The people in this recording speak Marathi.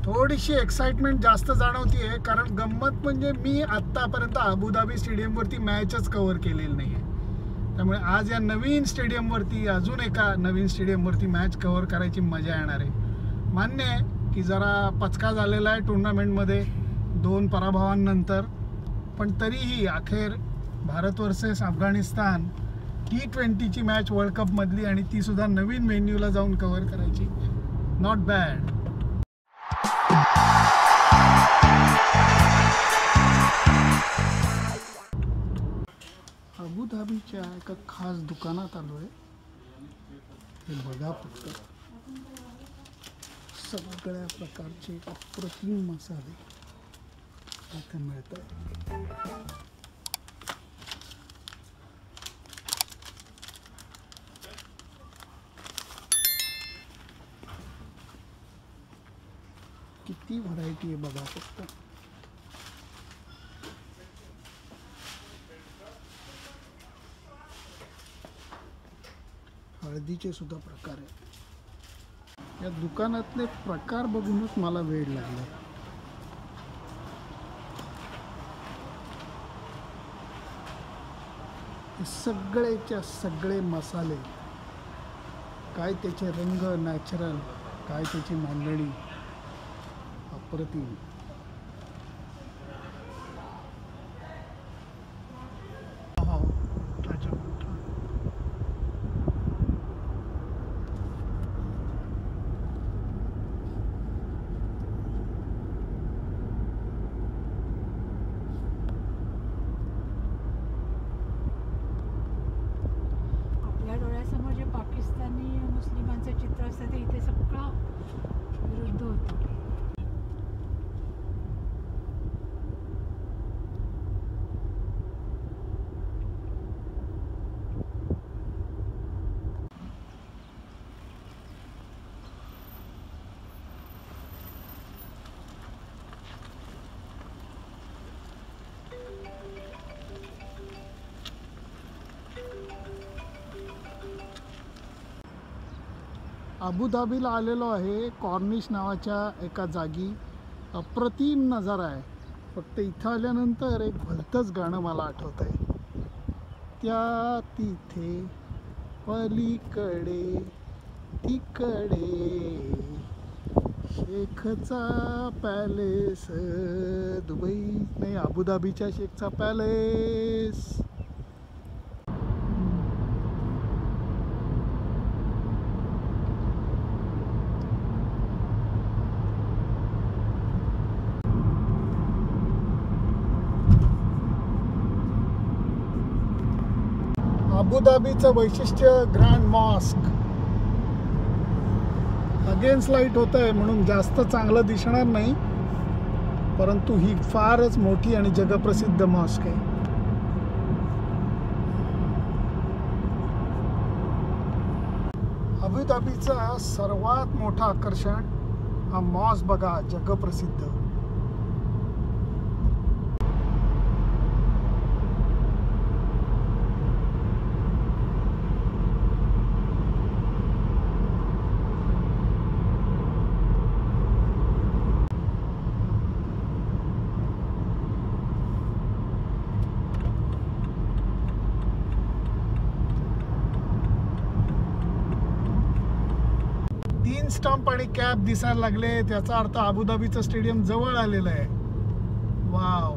थोडीशी एक्साइटमेंट जास्त जाणवतीये, कारण गंमत म्हणजे मी आत्तापर्यंत अबुधाबी स्टेडियमवरती मॅचच कव्हर केलेली नाही आहे. त्यामुळे आज या नवीन स्टेडियमवरती, अजून एका नवीन स्टेडियमवरती मॅच कव्हर करायची मजा येणार आहे. मान्य आहे की जरा पचका झालेला आहे टुर्नामेंटमध्ये 2 पराभवांनंतर, पण तरीही अखेर भारत वर्सेस अफगाणिस्तान T20ची मॅच वर्ल्ड कपमधली, आणि ती सुद्धा नवीन मेन्यूला जाऊन कव्हर करायची. Not bad. अबुधाबीच्या एका खास दुकानात आलो आहे. हे बघा फक्त, सगळ्या प्रकारचे अप्रतिम मसाले इथे मिळतात. किती व्हरायटी आहे बघा फक्त. हळदीचे सुद्धा प्रकार आहेत. या दुकानातले प्रकार बघूनच मला वेळ लागला. सगळेच्या सगळे मसाले, काय त्याचे रंग नॅचरल, काय त्याची मांडणी अप्रतिम. डोळ्यासमोर जे पाकिस्तानी मुस्लिमांचं चित्र असतं ते इथे सगळं विरुद्ध होतं. अबुधाबीला आलेलो आहे, कॉर्निश नावाच्या एका जागी. अप्रतिम नजारा आहे. फक्त इथं आल्यानंतर एक भलतंच गाणं मला आठवत आहे. त्या तिथे पलीकडे तिकडे शेखचा पॅलेस, दुबई नाही, अबुधाबीच्या शेखचा पॅलेस. अबुधाबीचं वैशिष्ट्य ग्रँड मॉस्क. अगेन्स्ट लाईट होत आहे म्हणून जास्त चांगलं दिसणार नाही, परंतु ही फारच मोठी आणि जगप्रसिद्ध मॉस्क आहे. अबुधाबीचा सर्वात मोठं आकर्षण हा मॉस्क बघा, जगप्रसिद्ध. स्टंप आणि कॅप दिसायला लागले, त्याचा अर्थ अबुधाबीचं स्टेडियम जवळ आलेलं आहे. वाव.